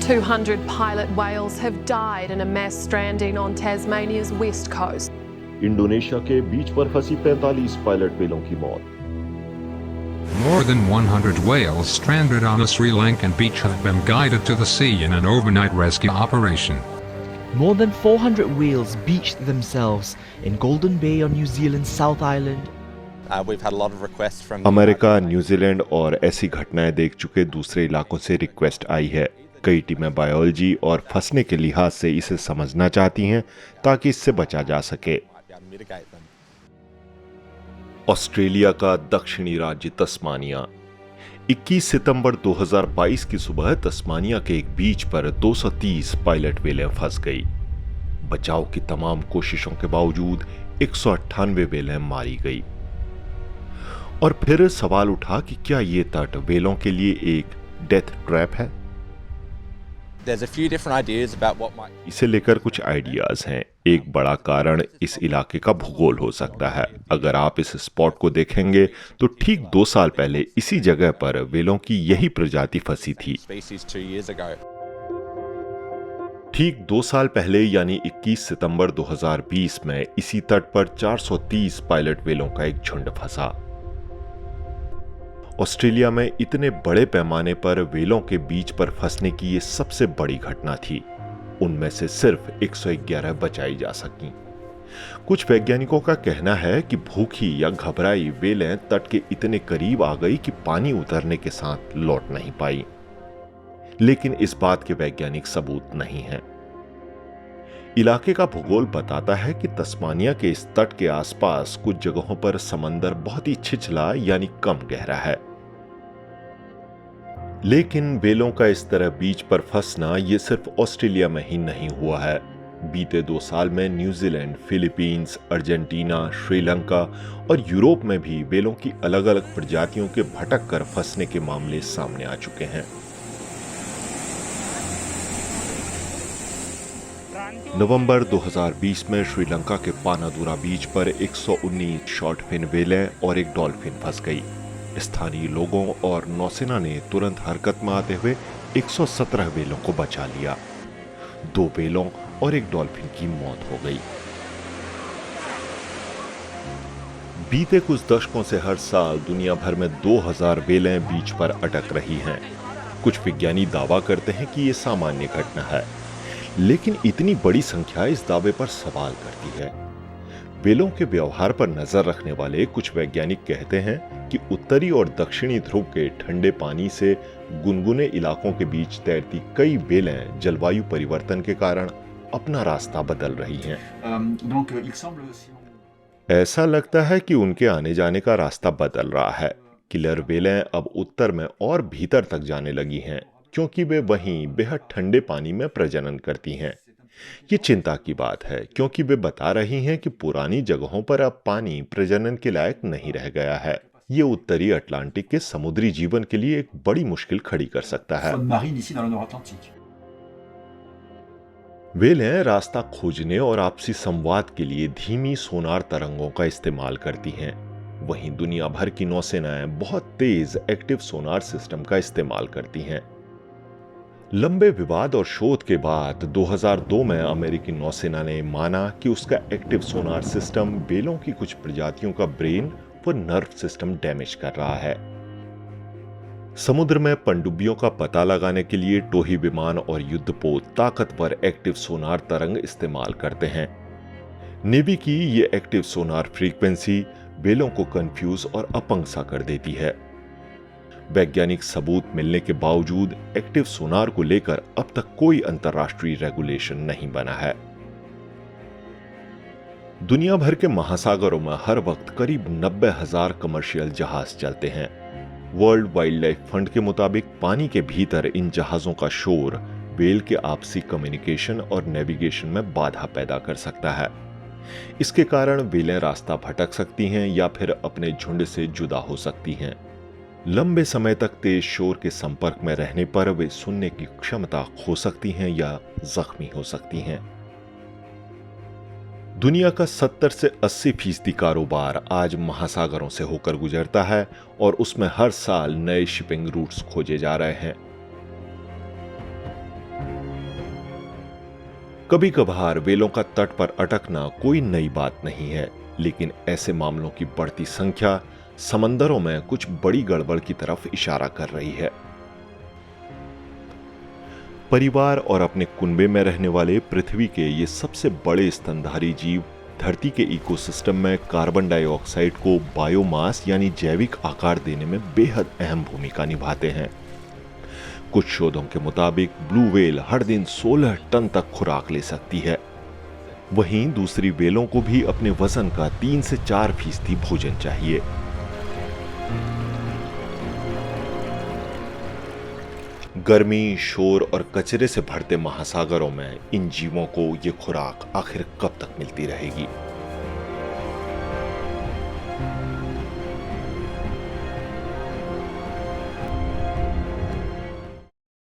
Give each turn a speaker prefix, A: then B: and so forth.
A: 200 pilot whales have died in a mass stranding on Tasmania's west coast.
B: Indonesia के बीच पर फंसी 45 pilot व्हेलों की मौत।
C: More than 100 whales stranded on a Sri Lankan beach have been guided to the sea in an overnight rescue operation.
D: More than 400 whales beached themselves in Golden Bay on New Zealand's South Island.
E: We've had a lot of requests from
B: America, New Zealand और ऐसी घटनाएं देख चुके दूसरे इलाकों से request आई है। कई टीमें बायोलॉजी और फंसने के लिहाज से इसे समझना चाहती हैं ताकि इससे बचा जा सके। ऑस्ट्रेलिया का दक्षिणी राज्य तस्मानिया। 21 सितंबर 2022 की सुबह तस्मानिया के एक बीच पर 230 पायलट व्हेलें फंस गई। बचाव की तमाम कोशिशों के बावजूद 198 व्हेलें मारी गई। और फिर सवाल उठा कि क्या ये तट व्हेलों के लिए एक डेथ ट्रैप है? इसे लेकर कुछ आइडियाज हैं। एक बड़ा कारण इस इलाके का भूगोल हो सकता है। अगर आप इस स्पॉट को देखेंगे तो ठीक 2 साल पहले इसी जगह पर व्हेलों की यही प्रजाति फंसी थी। ठीक 2 साल पहले यानी 21 सितंबर 2020 में इसी तट पर 430 पायलट व्हेलों का एक झुंड फंसा। ऑस्ट्रेलिया में इतने बड़े पैमाने पर व्हेलों के बीच पर फंसने की ये सबसे बड़ी घटना थी। उनमें से सिर्फ 111 बचाई जा सकीं। कुछ वैज्ञानिकों का कहना है कि भूखी या घबराई व्हेलें तट के इतने करीब आ गई कि पानी उतरने के साथ लौट नहीं पाई। लेकिन इस बात के वैज्ञानिक सबूत नहीं हैं। इलाके का भूगोल बताता है कि तस्मानिया के इस तट के आसपास कुछ जगहों पर समंदर बहुत ही छिछला यानी कम गहरा है। लेकिन व्हेलों का इस तरह बीच पर फंसना ये सिर्फ ऑस्ट्रेलिया में ही नहीं हुआ है। बीते 2 साल में न्यूजीलैंड, फिलीपींस, अर्जेंटीना, श्रीलंका और यूरोप में भी व्हेलों की अलग अलग प्रजातियों के भटक कर फंसने के मामले सामने आ चुके हैं। नवंबर 2020 में श्रीलंका के पानादुरा बीच पर 119 शॉर्ट फिन व्हेलें और एक डॉल्फिन फंस गई। स्थानीय लोगों और नौसेना ने तुरंत हरकत में आते हुए 117 व्हेलों को बचा लिया। 2 व्हेलों और एक डॉल्फिन की मौत हो गई। बीते कुछ दशकों से हर साल दुनिया भर में 2000 व्हेलें बीच पर अटक रही हैं। कुछ विज्ञानी दावा करते हैं कि यह सामान्य घटना है, लेकिन इतनी बड़ी संख्या इस दावे पर सवाल करती है। व्हेलों के व्यवहार पर नजर रखने वाले कुछ वैज्ञानिक कहते हैं कि उत्तरी और दक्षिणी ध्रुव के ठंडे पानी से गुनगुने इलाकों के बीच तैरती कई व्हेलें जलवायु परिवर्तन के कारण अपना रास्ता बदल रही हैं। ऐसा लगता है कि उनके आने जाने का रास्ता बदल रहा है। किलर व्हेलें अब उत्तर में और भीतर तक जाने लगी हैं, क्योंकि वे वहीं बेहद ठंडे पानी में प्रजनन करती हैं। ये चिंता की बात है, क्योंकि वे बता रही हैं कि पुरानी जगहों पर अब पानी प्रजनन के लायक नहीं रह गया है। ये उत्तरी अटलांटिक के समुद्री जीवन के लिए एक बड़ी मुश्किल खड़ी कर सकता है। व्हेलें रास्ता खोजने और आपसी संवाद के लिए धीमी सोनार तरंगों का इस्तेमाल करती हैं। वहीं दुनिया भर की नौसेनाएं बहुत तेज एक्टिव सोनार सिस्टम का इस्तेमाल करती हैं। लंबे विवाद और शोध के बाद 2002 में अमेरिकी नौसेना ने माना कि उसका एक्टिव सोनार सिस्टम व्हेलों की कुछ प्रजातियों का ब्रेन व नर्व सिस्टम डैमेज कर रहा है। समुद्र में पनडुब्बियों का पता लगाने के लिए टोही विमान और युद्धपोत ताकतवर एक्टिव सोनार तरंग इस्तेमाल करते हैं। नेवी की ये एक्टिव सोनार फ्रीक्वेंसी व्हेलों को कंफ्यूज और अपंग सा कर देती है। वैज्ञानिक सबूत मिलने के बावजूद एक्टिव सोनार को लेकर अब तक कोई अंतर्राष्ट्रीय रेगुलेशन नहीं बना है। दुनिया भर के महासागरों में हर वक्त करीब 90,000 कमर्शियल जहाज चलते हैं। वर्ल्ड वाइल्ड लाइफ फंड के मुताबिक पानी के भीतर इन जहाजों का शोर व्हेल के आपसी कम्युनिकेशन और नेविगेशन में बाधा पैदा कर सकता है। इसके कारण व्हेलें रास्ता भटक सकती हैं या फिर अपने झुंड से जुदा हो सकती हैं। लंबे समय तक तेज शोर के संपर्क में रहने पर वे सुनने की क्षमता खो सकती हैं या जख्मी हो सकती हैं। दुनिया का 70 से 80% कारोबार आज महासागरों से होकर गुजरता है और उसमें हर साल नए शिपिंग रूट्स खोजे जा रहे हैं। कभी कभार वेलों का तट पर अटकना कोई नई बात नहीं है, लेकिन ऐसे मामलों की बढ़ती संख्या समंदरों में कुछ बड़ी गड़बड़ की तरफ इशारा कर रही है। परिवार और अपने कुनबे में रहने वाले पृथ्वी के ये सबसे बड़े स्तनधारी जीव धरती के इकोसिस्टम में कार्बन डाइऑक्साइड को बायोमास यानी जैविक आकार देने में बेहद अहम भूमिका निभाते हैं। कुछ शोधों के मुताबिक ब्लू व्हेल हर दिन 16 टन तक खुराक ले सकती है। वहीं दूसरी व्हेलों को भी अपने वजन का 3 से 4% भोजन चाहिए। गर्मी, शोर और कचरे से भरते महासागरों में इन जीवों को ये खुराक आखिर कब तक मिलती रहेगी?